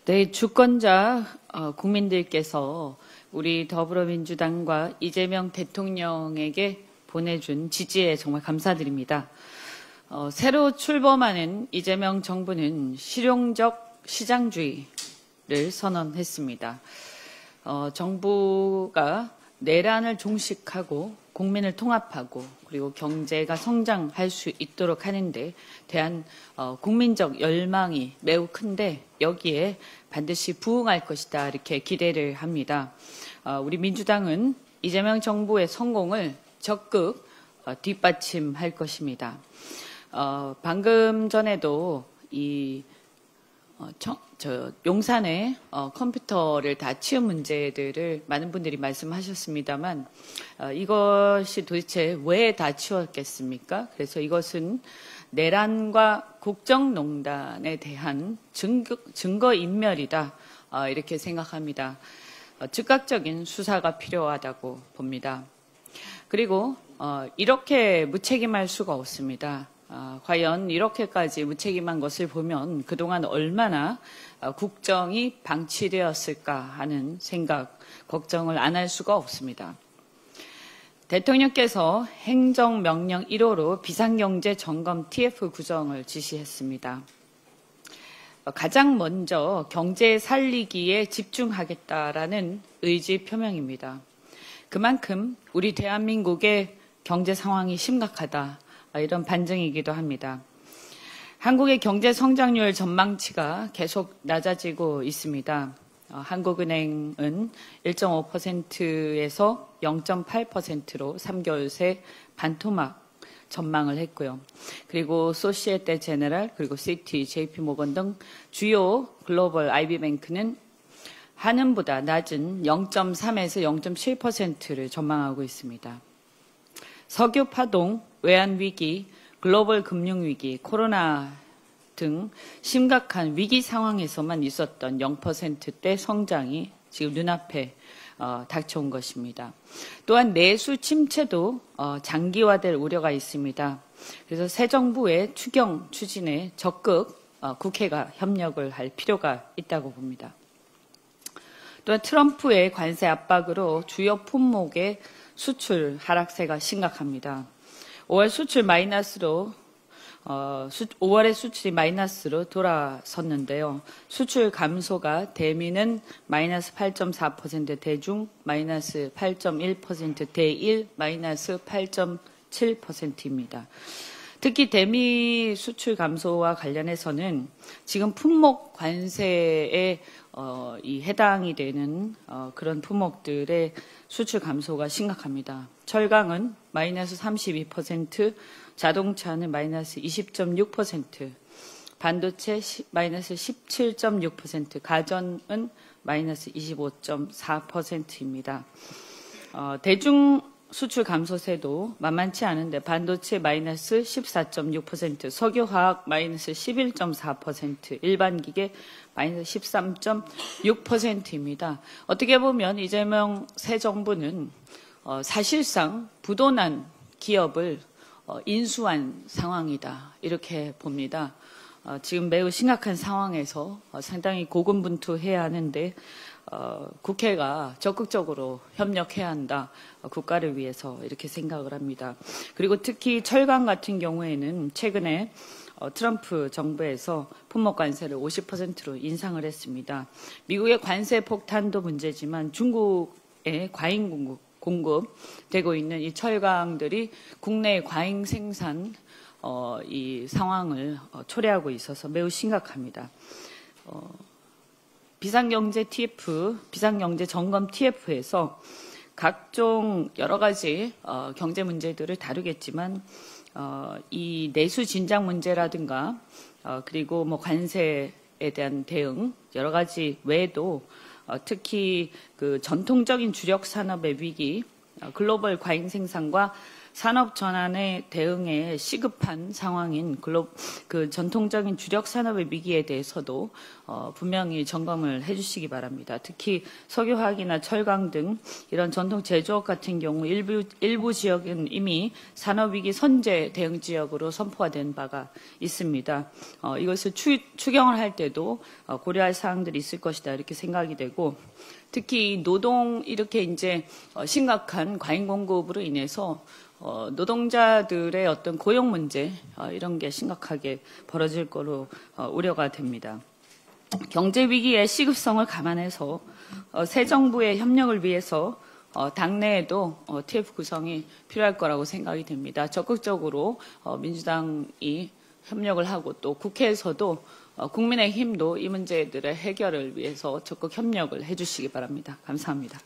네, 주권자 국민들께서 우리 더불어민주당과 이재명 대통령에게 보내준 지지에 정말 감사드립니다. 새로 출범하는 이재명 정부는 실용적 시장주의를 선언했습니다. 정부가 내란을 종식하고 국민을 통합하고 그리고 경제가 성장할 수 있도록 하는 데 대한 국민적 열망이 매우 큰데 여기에 반드시 부응할 것이다 이렇게 기대를 합니다. 우리 민주당은 이재명 정부의 성공을 적극 뒷받침할 것입니다. 방금 전에도 용산에 컴퓨터를 다 치운 문제들을 많은 분들이 말씀하셨습니다만 이것이 도대체 왜 다 치웠겠습니까? 그래서 이것은 내란과 국정농단에 대한 증거인멸이다 이렇게 생각합니다. 즉각적인 수사가 필요하다고 봅니다. 그리고 이렇게 무책임할 수가 없습니다. 과연 이렇게까지 무책임한 것을 보면 그동안 얼마나 국정이 방치되었을까 하는 생각, 걱정을 안 할 수가 없습니다. 대통령께서 행정명령 1호로 비상경제 점검 TF 구성을 지시했습니다. 가장 먼저 경제 살리기에 집중하겠다라는 의지 표명입니다. 그만큼 우리 대한민국의 경제 상황이 심각하다. 이런 반증이기도 합니다. 한국의 경제 성장률 전망치가 계속 낮아지고 있습니다. 한국은행은 1.5%에서 0.8%로 3개월 새 반토막 전망을 했고요. 그리고 소시에테 제네랄, 그리고 시티, JP모건 등 주요 글로벌 IB뱅크는 한은보다 낮은 0.3에서 0.7%를 전망하고 있습니다. 석유 파동, 외환위기, 글로벌 금융위기, 코로나 등 심각한 위기 상황에서만 있었던 0%대 성장이 지금 눈앞에 닥쳐온 것입니다. 또한 내수 침체도 장기화될 우려가 있습니다. 그래서 새 정부의 추경 추진에 적극 국회가 협력을 할 필요가 있다고 봅니다. 또한 트럼프의 관세 압박으로 주요 품목의 수출 하락세가 심각합니다. 5월 수출 마이너스로 5월의 수출이 마이너스로 돌아섰는데요. 수출 감소가 대미는 마이너스 8.4%, 대중 마이너스 8.1%, 대일 마이너스 8.7%입니다. 특히 대미 수출 감소와 관련해서는 지금 품목 관세에 해당이 되는 그런 품목들의 수출 감소가 심각합니다. 철강은 마이너스 32%, 자동차는 마이너스 20.6%, 반도체 마이너스 17.6%, 가전은 마이너스 25.4%입니다. 대중 수출 감소세도 만만치 않은데 반도체 마이너스 14.6%, 석유화학 마이너스 11.4%, 일반기계 마이너스 13.6%입니다. 어떻게 보면 이재명 새 정부는 사실상 부도난 기업을 인수한 상황이다 이렇게 봅니다. 지금 매우 심각한 상황에서 상당히 고군분투해야 하는데 국회가 적극적으로 협력해야 한다. 국가를 위해서 이렇게 생각을 합니다. 그리고 특히 철강 같은 경우에는 최근에 트럼프 정부에서 품목 관세를 50%로 인상을 했습니다. 미국의 관세 폭탄도 문제지만 중국의 과잉 공급되고 있는 이 철강들이 국내 과잉 생산 이 상황을 초래하고 있어서 매우 심각합니다. 비상경제 TF, 비상경제 점검 TF에서 각종 여러 가지 경제 문제들을 다루겠지만 이 내수 진작 문제라든가 그리고 뭐 관세에 대한 대응 여러 가지 외에도 특히 그 전통적인 주력 산업의 위기, 글로벌 과잉 생산과 산업 전환에 대응에 시급한 상황인 그 전통적인 주력 산업의 위기에 대해서도 분명히 점검을 해주시기 바랍니다. 특히 석유화학이나 철강 등 이런 전통 제조업 같은 경우 일부 지역은 이미 산업위기 선제 대응 지역으로 선포가 된 바가 있습니다. 이것을 추경을 할 때도 고려할 사항들이 있을 것이다 이렇게 생각이 되고, 특히 노동 이렇게 이제 심각한 과잉 공급으로 인해서 노동자들의 어떤 고용 문제 이런 게 심각하게 벌어질 거로 우려가 됩니다. 경제 위기의 시급성을 감안해서 새 정부의 협력을 위해서 당내에도 TF 구성이 필요할 거라고 생각이 됩니다. 적극적으로 민주당이 협력을 하고 또 국회에서도 국민의힘도 이 문제들의 해결을 위해서 적극 협력을 해주시기 바랍니다. 감사합니다.